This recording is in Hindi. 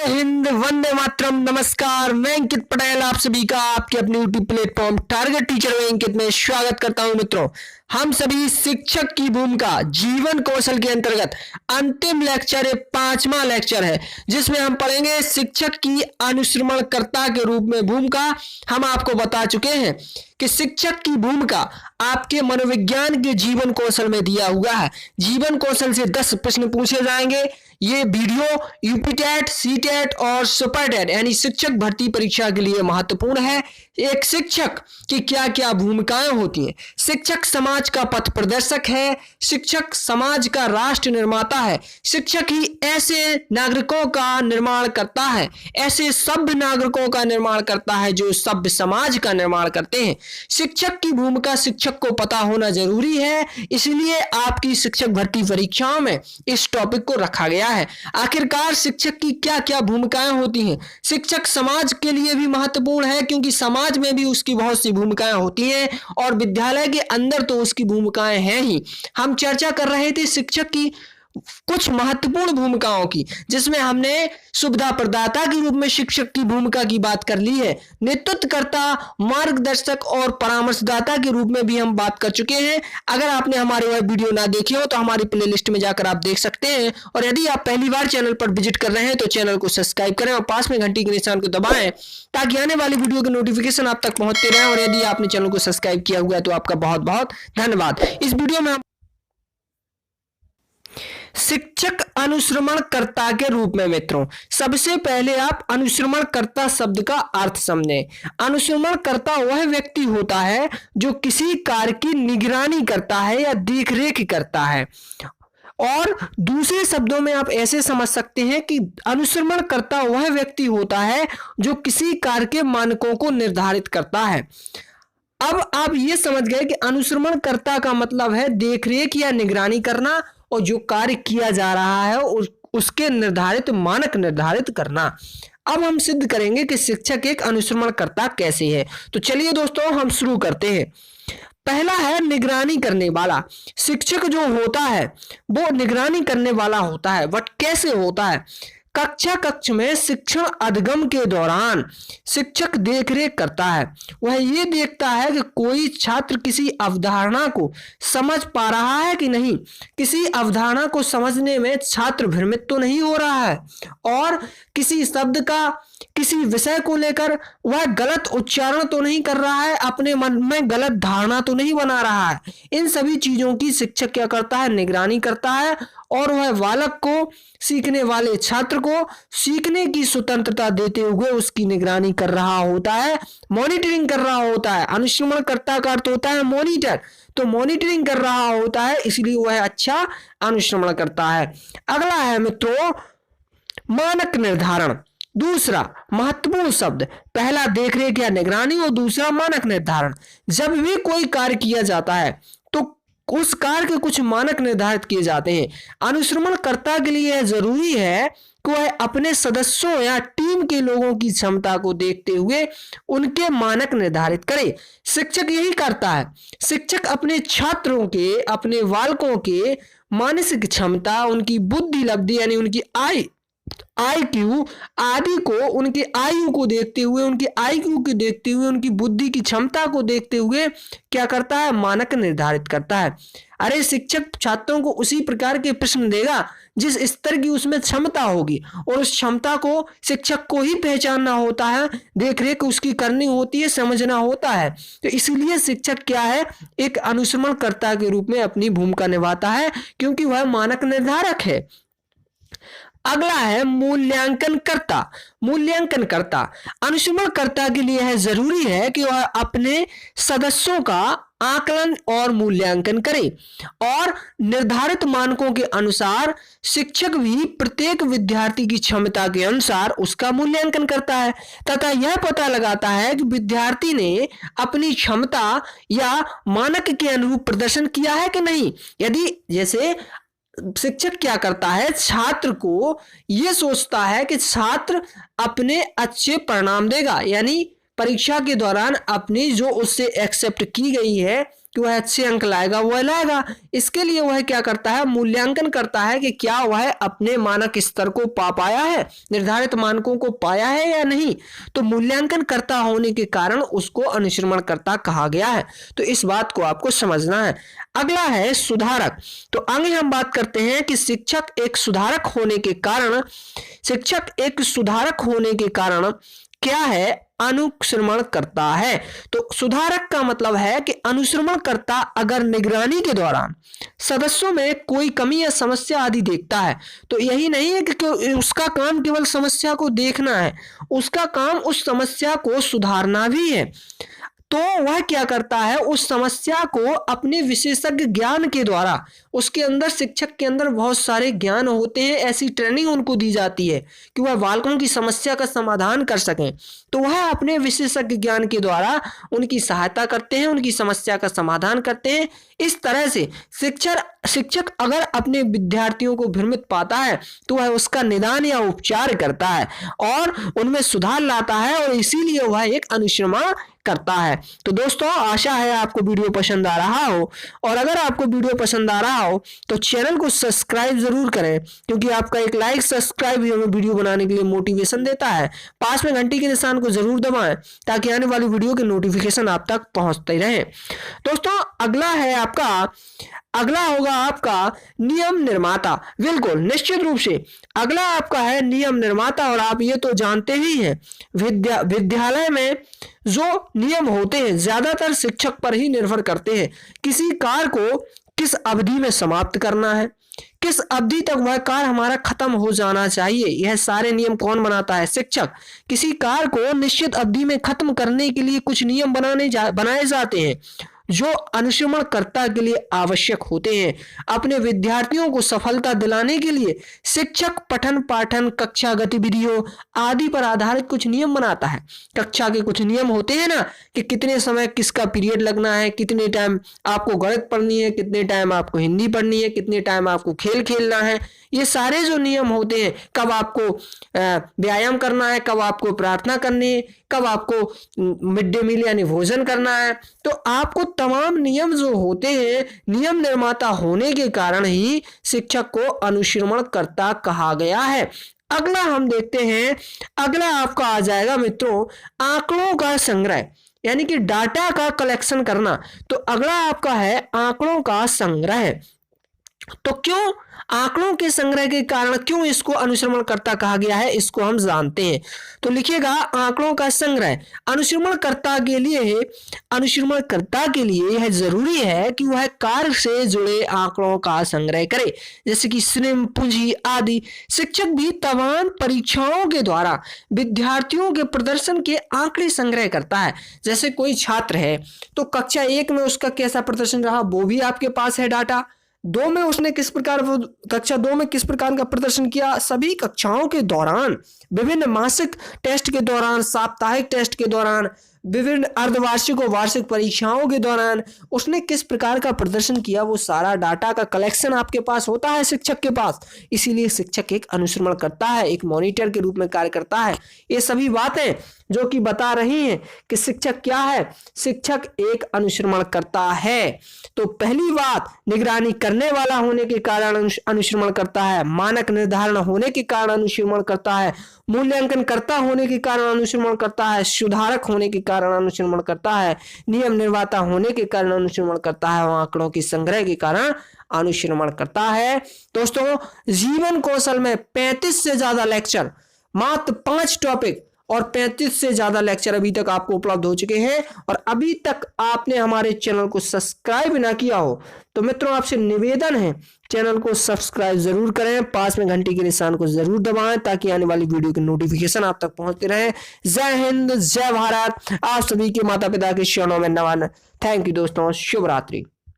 हिंद, वंदे मातरम, नमस्कार। मैं अंकित पटेल आप सभी का आपके अपने यूट्यूब प्लेटफॉर्म टारगेट टीचर में अंकित में स्वागत करता हूं। मित्रों, हम सभी शिक्षक की भूमिका जीवन कौशल के अंतर्गत अंतिम लेक्चर 5वां लेक्चर है, जिसमें हम पढ़ेंगे शिक्षक की अनुश्रवणकर्ता के रूप में भूमिका। हम आपको बता चुके हैं कि शिक्षक की भूमिका आपके मनोविज्ञान के जीवन कौशल में दिया हुआ है। जीवन कौशल से 10 प्रश्न पूछे जाएंगे। ये video UP TET, C TET और सुपर टेट यानी शिक्षक भर्ती परीक्षा के लिए महत्वपूर्ण है। एक शिक्षक की क्या क्या भूमिकाएं होती हैं। शिक्षक समाज का पथ प्रदर्शक है, शिक्षक समाज का राष्ट्र निर्माता है, शिक्षक ही ऐसे नागरिकों का निर्माण करता है, ऐसे सभ्य नागरिकों का निर्माण करता है जो सभ्य समाज का निर्माण करते हैं। शिक्षक की भूमिका शिक्षक को पता होना जरूरी है, इसलिए आपकी शिक्षक भर्ती परीक्षाओं में इस टॉपिक को रखा गया है। आखिरकार शिक्षक की क्या क्या भूमिकाएं होती हैं। शिक्षक समाज के लिए भी महत्वपूर्ण है, क्योंकि समाज में भी उसकी बहुत सी भूमिकाएं होती हैं और विद्यालय के अंदर तो उसकी भूमिकाएं हैं ही। हम चर्चा कर रहे थे शिक्षक की कुछ महत्वपूर्ण भूमिकाओं की, जिसमें हमने सुविधा प्रदाता के रूप में शिक्षक की भूमिका की बात कर ली है। नेतृत्वकर्ता, मार्गदर्शक और परामर्शदाता के रूप में भी हम बात कर चुके हैं। अगर आपने हमारे वह वीडियो ना देखे हो तो हमारी प्लेलिस्ट में जाकर आप देख सकते हैं। और यदि आप पहली बार चैनल पर विजिट कर रहे हैं तो चैनल को सब्सक्राइब करें और पास में घंटी के निशान को दबाएं, ताकि आने वाली वीडियो के नोटिफिकेशन आप तक पहुंचते रहे। और यदि आपने चैनल को सब्सक्राइब किया हुआ है तो आपका बहुत बहुत धन्यवाद। इस वीडियो में शिक्षक अनुश्रवणकर्ता के रूप में मित्रों, सबसे पहले आप अनुश्रवणकर्ता शब्द का अर्थ समझें। अनुश्रवणकर्ता वह व्यक्ति होता है जो किसी कार्य की निगरानी करता है या देखरेख करता है। और दूसरे शब्दों में आप ऐसे समझ सकते हैं कि अनुश्रवणकर्ता वह व्यक्ति होता है जो किसी कार्य के मानकों को निर्धारित करता है। अब आप ये समझ गए कि अनुश्रवणकर्ता का मतलब है देखरेख या निगरानी करना, और जो कार्य किया जा रहा है उसके निर्धारित मानक निर्धारित करना। अब हम सिद्ध करेंगे कि शिक्षक एक अनुश्रवणकर्ता कैसे है। तो चलिए दोस्तों, हम शुरू करते हैं। पहला है निगरानी करने वाला। शिक्षक जो होता है वो निगरानी करने वाला होता है। बट कैसे होता है? कक्ष में शिक्षण अधिगम के दौरान शिक्षक देखरेख करता है। वह ये देखता है कि कोई छात्र किसी अवधारणा को समझ पा रहा है कि नहीं, किसी अवधारणा को समझने में छात्र भ्रमित तो नहीं हो रहा है, और किसी शब्द का, किसी विषय को लेकर वह गलत उच्चारण तो नहीं कर रहा है, अपने मन में गलत धारणा तो नहीं बना रहा है। इन सभी चीजों की शिक्षक क्या करता है? निगरानी करता है। और वह बालक को, सीखने वाले छात्र को सीखने की स्वतंत्रता देते हुए उसकी निगरानी कर रहा होता है, मॉनिटरिंग कर रहा होता है। अनुश्रवणकर्ता का अर्थ होता है मॉनिटर, तो मॉनिटरिंग कर रहा होता है, इसलिए वह अच्छा अनुश्रवण करता है। अगला है मित्रों मानक निर्धारण। दूसरा महत्वपूर्ण शब्द, पहला देखरेख या निगरानी और दूसरा मानक निर्धारण। जब भी कोई कार्य किया जाता है तो उस कार्य के कुछ मानक निर्धारित किए जाते हैं। अनुश्रवणकर्ता के लिए यह जरूरी है कि वह अपने सदस्यों या टीम के लोगों की क्षमता को देखते हुए उनके मानक निर्धारित करे। शिक्षक यही करता है। शिक्षक अपने छात्रों के, अपने बालकों के मानसिक क्षमता, उनकी बुद्धि लब्धि यानी उनकी IQ आदि को, उनके आयु को देखते हुए, उनकी IQ को देखते हुए, उनकी बुद्धि की क्षमता को देखते हुए क्या करता है? मानक निर्धारित करता है। अरे शिक्षक छात्रों को उसी प्रकार के प्रश्न देगा जिस स्तर की उसमें क्षमता होगी, और उस क्षमता को शिक्षक को ही पहचानना होता है, देखरेख उसकी करनी होती है, समझना होता है। तो इसीलिए शिक्षक क्या है? एक अनुश्रवणकर्ता के रूप में अपनी भूमिका निभाता है, क्योंकि वह मानक निर्धारक है। अगला है मूल्यांकनकर्ता। मूल्यांकनकर्ता अनुश्रवणकर्ता के लिए है जरूरी है कि वह अपने सदस्यों का आकलन और मूल्यांकन करे, और निर्धारित मानकों के अनुसार शिक्षक भी प्रत्येक विद्यार्थी की क्षमता के अनुसार उसका मूल्यांकन करता है तथा यह पता लगाता है कि विद्यार्थी ने अपनी क्षमता या मानक के अनुरूप प्रदर्शन किया है कि नहीं। यदि जैसे शिक्षक क्या करता है? छात्र को यह सोचता है कि छात्र अपने अच्छे परिणाम देगा, यानी परीक्षा के दौरान अपनी जो उससे एक्सेप्ट की गई है कि वह अच्छे अंक लाएगा, वह लाएगा। इसके लिए वह क्या करता है, मूल्यांकन करता है कि क्या वह अपने मानक स्तर को पा पाया है, निर्धारित मानकों को पाया है या नहीं। तो मूल्यांकन करता होने के कारण उसको अनुश्रवण करता कहा गया है। तो इस बात को आपको समझना है। अगला है सुधारक। तो आगे हम बात करते हैं कि शिक्षक एक सुधारक होने के कारण क्या है, अनुश्रवण करता है। तो सुधारक का मतलब है कि अनुश्रवण करता अगर निगरानी के दौरान सदस्यों में कोई कमी या समस्या आदि देखता है, तो यही नहीं है कि उसका काम केवल समस्या को देखना है, उसका काम उस समस्या को सुधारना भी है। तो वह क्या करता है, उस समस्या को अपने विशेषज्ञ ज्ञान के द्वारा, उसके अंदर शिक्षक के अंदर बहुत सारे ज्ञान होते हैं, ऐसी ट्रेनिंग उनको दी जाती है कि वह बालकों की समस्या का समाधान कर सकें। तो वह अपने विशेषज्ञ ज्ञान के द्वारा उनकी सहायता करते हैं, उनकी समस्या का समाधान करते हैं। इस तरह से शिक्षक अगर अपने विद्यार्थियों को भ्रमित पाता है तो वह उसका निदान या उपचार करता है और उनमें सुधार लाता है, और इसीलिए वह एक अनुश्रवण करता है। तो दोस्तों, आशा है आपको वीडियो पसंद आ रहा हो, और अगर आपको वीडियो पसंद आ रहा हो तो चैनल को सब्सक्राइब जरूर करें, क्योंकि आपका एक लाइक सब्सक्राइब हमें वीडियो बनाने के लिए मोटिवेशन देता है। पास में घंटी के निशान को जरूर दबाएं ताकि आने वाली वीडियो के नोटिफिकेशन आप तक पहुंचते रहे। दोस्तों, अगला होगा आपका नियम निर्माता। बिल्कुल निश्चित रूप से अगला आपका है नियम निर्माता। और आप ये तो जानते ही हैं, विद्यालय में जो नियम होते हैं ज्यादातर शिक्षक पर ही निर्भर करते हैं। किसी कार्य को किस अवधि में समाप्त करना है, किस अवधि तक वह कार्य हमारा खत्म हो जाना चाहिए, यह सारे नियम कौन बनाता है, शिक्षक। किसी कार्य को निश्चित अवधि में खत्म करने के लिए कुछ नियम बनाए जाते हैं जो अनुश्रवणकर्ता के लिए आवश्यक होते हैं। अपने विद्यार्थियों को सफलता दिलाने के लिए शिक्षक पठन पाठन, कक्षा गतिविधियों आदि पर आधारित कुछ नियम बनाता है। कक्षा के कुछ नियम होते हैं ना, कि कितने समय किसका पीरियड लगना है, कितने टाइम आपको गणित पढ़नी है, कितने टाइम आपको हिंदी पढ़नी है, कितने टाइम आपको खेल खेलना है। ये सारे जो नियम होते हैं, कब आपको व्यायाम करना है, कब आपको प्रार्थना करनी है, कब आपको मिड डे मील यानी भोजन करना है। तो आपको तमाम नियम जो होते हैं, नियम निर्माता होने के कारण ही शिक्षक को अनुश्रवणकर्ता कहा गया है। अगला हम देखते हैं, अगला आपका आ जाएगा मित्रों आंकड़ों का संग्रह, यानी कि डाटा का कलेक्शन करना। तो अगला आपका है आंकड़ों का संग्रह। तो क्यों आंकड़ों के संग्रह के कारण क्यों इसको अनुश्रवणकर्ता कहा गया है, इसको हम जानते हैं। तो लिखिएगा आंकड़ों का संग्रह। अनुश्रवणकर्ता के लिए यह जरूरी है कि वह कार्य से जुड़े आंकड़ों का संग्रह करे, जैसे कि श्रम, पूंजी आदि। शिक्षक भी तमाम परीक्षाओं के द्वारा विद्यार्थियों के प्रदर्शन के आंकड़े संग्रह करता है। जैसे कोई छात्र है तो कक्षा 1 में उसका कैसा प्रदर्शन रहा वो भी आपके पास है डाटा। कक्षा 2 में किस प्रकार का प्रदर्शन किया, सभी कक्षाओं के दौरान, विभिन्न मासिक टेस्ट के दौरान, साप्ताहिक टेस्ट के दौरान, विभिन्न अर्धवार्षिक और वार्षिक परीक्षाओं के दौरान उसने किस प्रकार का प्रदर्शन किया, वो सारा डाटा का कलेक्शन आपके पास होता है शिक्षक के पास। इसीलिए शिक्षक एक अनुश्रवण करता है, एक मॉनिटर के रूप में कार्य करता है। ये सभी बातें जो कि बता रही हैं कि शिक्षक क्या है, शिक्षक एक अनुश्रवण करता है। तो पहली बात, निगरानी करने वाला होने के कारण अनुश्रवण करता है, मानक निर्धारण होने के कारण अनुश्रवण करता है, मूल्यांकन करता होने के कारण अनुश्रवण करता है, सुधारक होने के कारण अनुश्रवण करता है, नियम निर्माता होने के कारण अनुश्रवण करता है, आंकड़ों के संग्रह के कारण अनुश्रवण करता है। दोस्तों, जीवन कौशल में 35 से ज्यादा लेक्चर, मात्र 5 टॉपिक और 35 से ज्यादा लेक्चर अभी तक आपको उपलब्ध हो चुके हैं। और अभी तक आपने हमारे चैनल को सब्सक्राइब ना किया हो तो मित्रों आपसे निवेदन है, चैनल को सब्सक्राइब जरूर करें, पास में घंटी के निशान को जरूर दबाएं ताकि आने वाली वीडियो की नोटिफिकेशन आप तक पहुंचते रहे। जय हिंद, जय भारत। आप सभी के माता पिता के चरणों में नमन। थैंक यू दोस्तों, शुभ रात्रि।